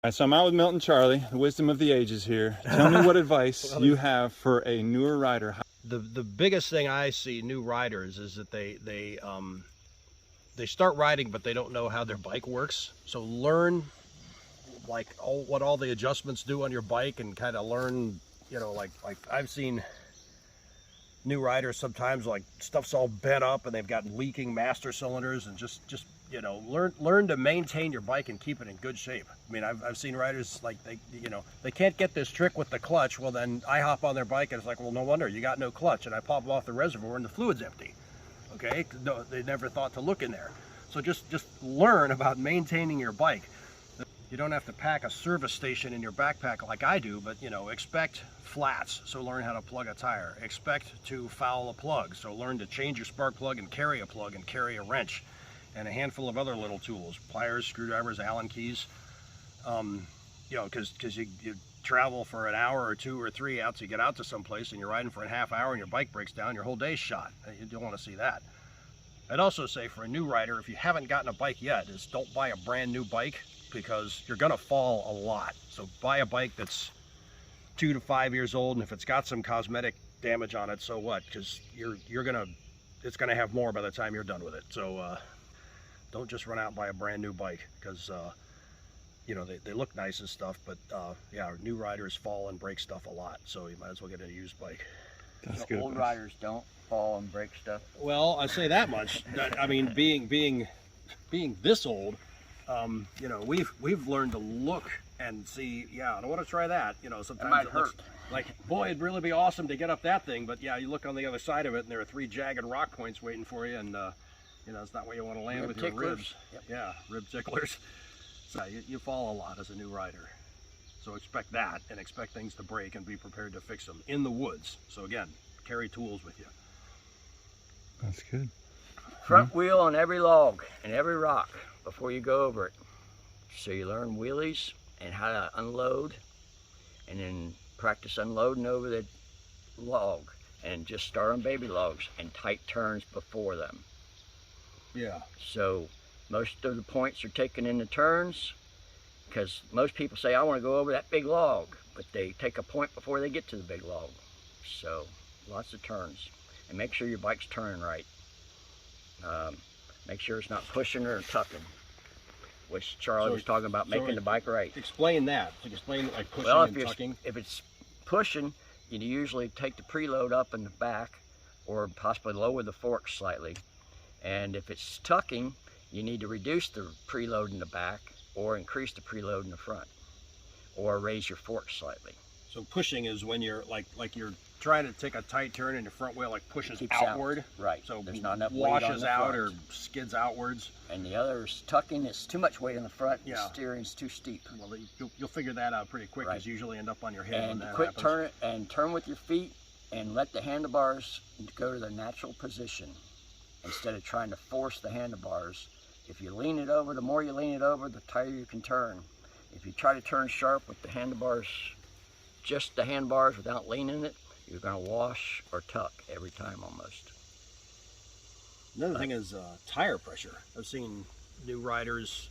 Right, so I'm out with Milt and Charlie, the wisdom of the ages here. Tell me what advice you have for a newer rider. The biggest thing I see new riders is that they start riding, but they don't know how their bike works. So learn like what all the adjustments do on your bike, and kind of learn, like I've seen new riders sometimes like stuff's all bent up and they've got leaking master cylinders, and just learn to maintain your bike and keep it in good shape. I mean, I've seen riders like they can't get this trick with the clutch. Well, then I hop on their bike and it's like, well, no wonder you got no clutch, and I pop them off the reservoir and the fluid's empty. Okay, no, they never thought to look in there. So just learn about maintaining your bike. You don't have to pack a service station in your backpack like I do, but expect flats, so learn how to plug a tire. Expect to foul a plug, so learn to change your spark plug and carry a wrench, and a handful of other little tools, pliers, screwdrivers, Allen keys. Because you travel for an hour or two or three out, so you get out to someplace and you're riding for a half hour and your bike breaks down, your whole day's shot. You don't want to see that. I'd also say for a new rider, if you haven't gotten a bike yet, is don't buy a brand new bike, because you're gonna fall a lot. So buy a bike that's 2 to 5 years old, and if it's got some cosmetic damage on it, so what? Because it's gonna have more by the time you're done with it. So don't just run out and buy a brand new bike, because they look nice and stuff, but yeah, new riders fall and break stuff a lot, so you might as well get a used bike. That's good. Old riders don't fall and break stuff. Well, I say that much. I mean, being this old, we've learned to look and see. Yeah, I don't want to try that. Sometimes it might hurt. Like, boy, it'd really be awesome to get up that thing, but yeah, you look on the other side of it, and there are 3 jagged rock points waiting for you, and it's not where you want to land with your ribs. Yep. Yeah, rib ticklers. So you fall a lot as a new rider. So expect that, and expect things to break, and be prepared to fix them in the woods. So again, carry tools with you. That's good. Front wheel on every log and every rock before you go over it. So you learn wheelies and how to unload, and then practice unloading over the log, and just start on baby logs and tight turns before them. Yeah. So most of the points are taken in the turns, because most people say, I want to go over that big log, but they take a point before they get to the big log. So lots of turns, and make sure your bike's turning right. Make sure it's not pushing or tucking, which Charlie was talking about, making the bike right. Explain that. Explain like pushing and tucking. If it's pushing, you usually take the preload up in the back, or possibly lower the forks slightly. And if it's tucking, you need to reduce the preload in the back, or increase the preload in the front, or raise your forks slightly. So pushing is when you're like you're trying to take a tight turn and your front wheel like pushes Keeps outward. Out. Right. So there's not enough washes weight on the out front. or skids outwards. And the other is tucking. It's too much weight on the front. Yeah. The steering's too steep. Well, you'll figure that out pretty quick, because usually end up on your head when And that quit happens. turn it, and turn with your feet, and let the handlebars go to their natural position instead of trying to force the handlebars. If you lean it over, the more you lean it over, the tighter you can turn. If you try to turn sharp with the handlebars, just the handlebars without leaning it, you're going to wash or tuck every time almost. Another thing is tire pressure. I've seen new riders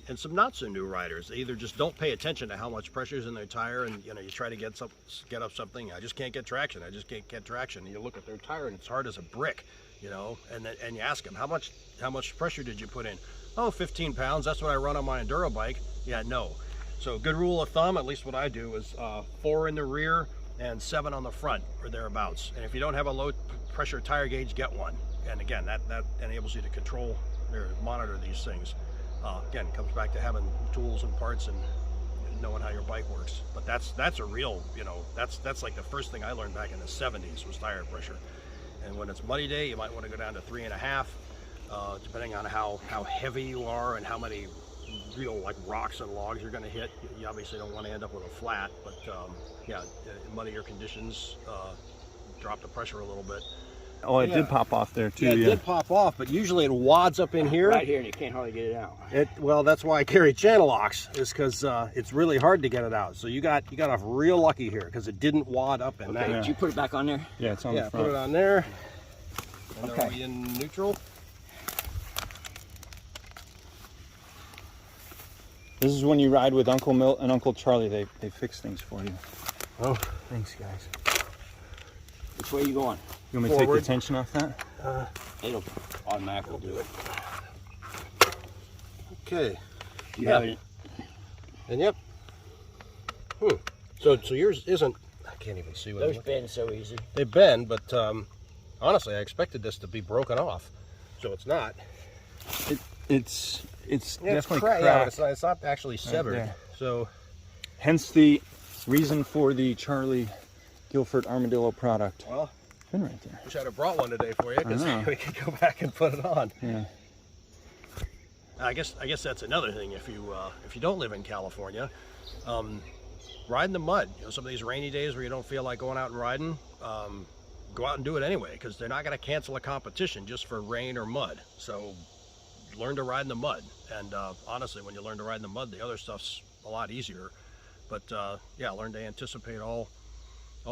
and some not so new riders. They either just don't pay attention to how much pressure is in their tire, and you try to get up something. I just can't get traction. I just can't get traction. And you look at their tire and it's hard as a brick. And you ask them, how much pressure did you put in? Oh, 15 pounds. That's what I run on my enduro bike. Yeah, no. So good rule of thumb, at least what I do, is 4 in the rear and 7 on the front, or thereabouts. And if you don't have a low pressure tire gauge, get one. And again, that enables you to control or monitor these things. Again, comes back to having tools and parts and knowing how your bike works. But that's a real, that's like the first thing I learned back in the 70s was tire pressure. And when it's muddy day, you might want to go down to 3.5, depending on how heavy you are and how many real like rocks and logs you're going to hit. You obviously don't want to end up with a flat, but yeah, in muddier conditions, drop the pressure a little bit. Oh, it did pop off there too. Yeah, it did pop off, but usually it wads up in here. Right here, and you can't hardly get it out. Well, that's why I carry channel locks, is because it's really hard to get it out. So you got off real lucky here, because it didn't wad up in that. Did you put it back on there? Yeah, it's on the front. Put it on there. And Okay. are we in neutral? This is when you ride with Uncle Milt and Uncle Charlie. They fix things for you. Oh, Thanks, guys. Which way are you going? You want me to take the tension off that? It'll automatically do it. okay. You have it. And yep. So yours isn't. I can't even see what Those bend so easy. they bend, but honestly, I expected this to be broken off, so it's not. It's definitely cracked. cracked. Yeah, it's not actually severed. there. So Hence the reason for the Charlie Guilford Armadillo product. well, Been right there. wish I'd have brought one today for you because I know. we could go back and put it on. Yeah. I guess that's another thing. If you don't live in California, ride in the mud. You know, some of these rainy days where you don't feel like going out and riding, go out and do it anyway, because they're not going to cancel a competition just for rain or mud. So learn to ride in the mud. And honestly, when you learn to ride in the mud, the other stuff's a lot easier. But yeah, learn to anticipate all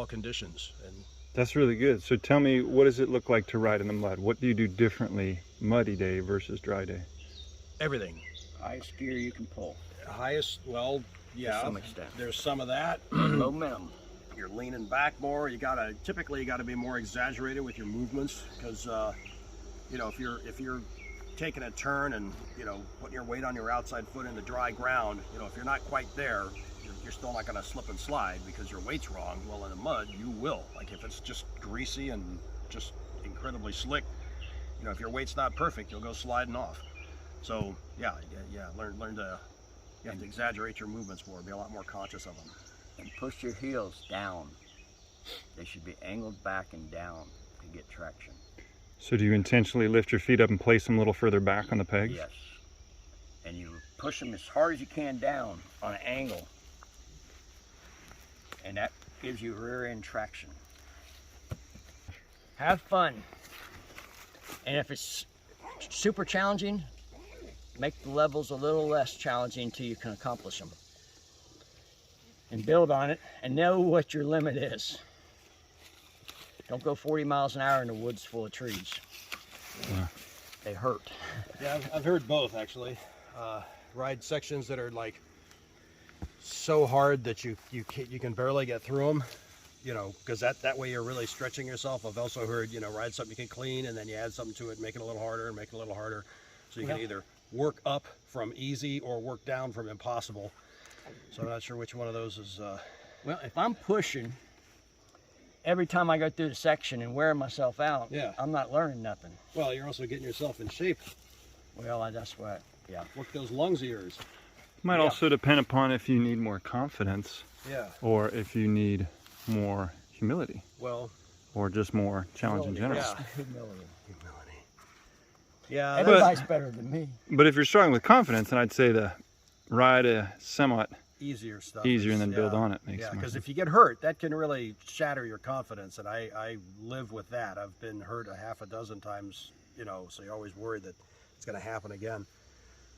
conditions. And That's really good. So tell me, what does it look like to ride in the mud? What do you do differently muddy day versus dry day? everything. Highest gear you can pull. Highest, well, yeah, To some extent. there's some of that. Momentum. You're leaning back more. Typically you gotta be more exaggerated with your movements, because you know, if you're taking a turn and, you know, putting your weight on your outside foot in the dry ground, you know, if you're not quite there, you're still not gonna slip and slide because your weight's wrong. Well, in the mud, you will. Like if it's just greasy and just incredibly slick, you know, if your weight's not perfect, you'll go sliding off. So yeah, learn to, you have to exaggerate your movements more, be a lot more conscious of them. And push your heels down. They should be angled back and down to get traction. So do you intentionally lift your feet up and place them a little further back on the pegs? Yes. And you push them as hard as you can down on an angle. And that gives you rear end traction. Have fun. And if it's super challenging, make the levels a little less challenging until you can accomplish them. And build on it and know what your limit is. Don't go 40 miles an hour in the woods full of trees. Yeah. They hurt. Yeah, I've heard both actually. Ride sections that are like so hard that you can barely get through them. You know, because that way you're really stretching yourself. I've also heard, you know, ride something you can clean and then you add something to it, make it a little harder and make it a little harder. So you can either work up from easy or work down from impossible. So I'm not sure which one of those is. Well, if I'm pushing every time I go through the section and wearing myself out, Yeah. I'm not learning nothing. Well, you're also getting yourself in shape. Well, that's what, yeah. Work those lungs of yours. Might also depend upon if you need more confidence Yeah. or if you need more humility Well, or just more challenge in general. Yeah. Humility. Yeah. Everybody's better than me. But if you're struggling with confidence, then I'd say the ride a somewhat Easier stuff. easier is- and then build yeah. on it makes Yeah, more because sense. if you get hurt, that can really shatter your confidence, and I live with that. I've been hurt a half a dozen times, you know, so you're always worried that it's going to happen again.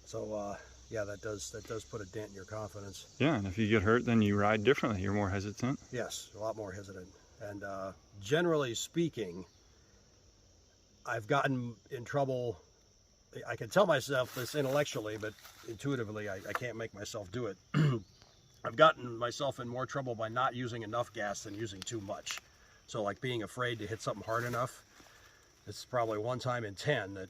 So yeah, that does put a dent in your confidence. Yeah, and if you get hurt, then you ride differently. You're more hesitant. Yes, a lot more hesitant. And generally speaking, I've gotten in trouble. I can tell myself this intellectually, but intuitively I can't make myself do it. I've gotten myself in more trouble by not using enough gas than using too much. So like being afraid to hit something hard enough. It's probably 1 time in 10 that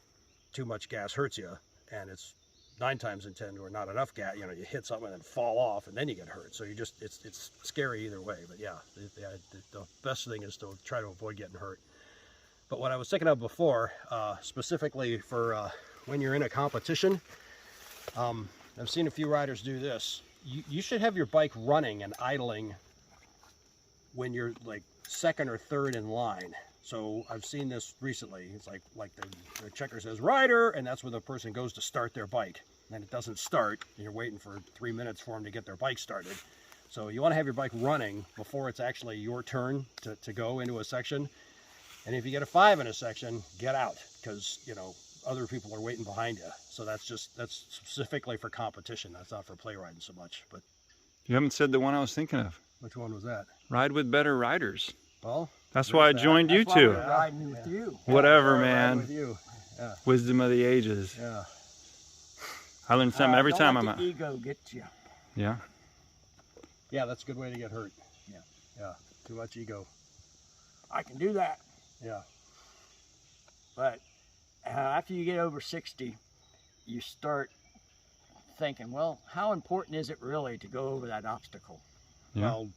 too much gas hurts you, and it's 9 times in 10 where not enough gas. You know, you hit something and then fall off, and then you get hurt. So you just it's scary either way. But yeah, the best thing is to try to avoid getting hurt. But what I was thinking of before, specifically for when you're in a competition, I've seen a few riders do this. You should have your bike running and idling when you're like 2nd or 3rd in line. So I've seen this recently. It's like the checker says rider, and that's when the person goes to start their bike. And it doesn't start, and you're waiting for 3 minutes for them to get their bike started. So you want to have your bike running before it's actually your turn to go into a section. And if you get a 5 in a section, get out, because, you know, other people are waiting behind you. So that's specifically for competition. That's not for play riding so much. But You haven't said the one I was thinking of. which one was that? Ride with better riders. Well, That's why I that. joined you That's why two. we're riding with you. Whatever, Riding man. with you. Wisdom of the ages. Yeah. I learn something every Don't time let I'm the out. ego get you. Yeah. Yeah, that's a good way to get hurt. Yeah. Yeah, too much ego. I can do that. Yeah. But after you get over 60, you start thinking, well, how important is it really to go over that obstacle? Yeah. Well,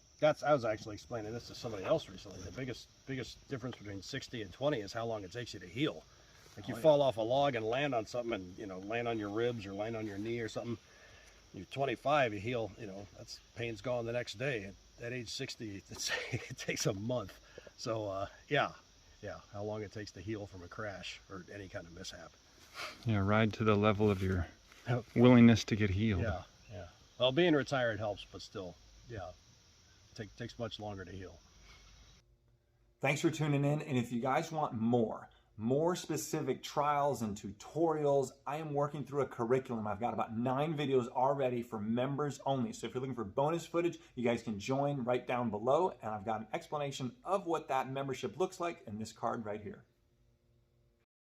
I was actually explaining this to somebody else recently. The biggest difference between 60 and 20 is how long it takes you to heal. Like you fall off a log and land on something and, you know, land on your ribs or land on your knee or something. You're 25, you heal, you know, that's pain's gone the next day. At age 60, it takes a month. So, yeah, how long it takes to heal from a crash or any kind of mishap. Yeah, ride to the level of your willingness to get healed. Yeah. Well, being retired helps, but still, yeah, takes much longer to heal. Thanks for tuning in, and if you guys want more specific trials and tutorials, I am working through a curriculum. I've got about 9 videos already for members only. So if you're looking for bonus footage, you guys can join right down below, and I've got an explanation of what that membership looks like in this card right here.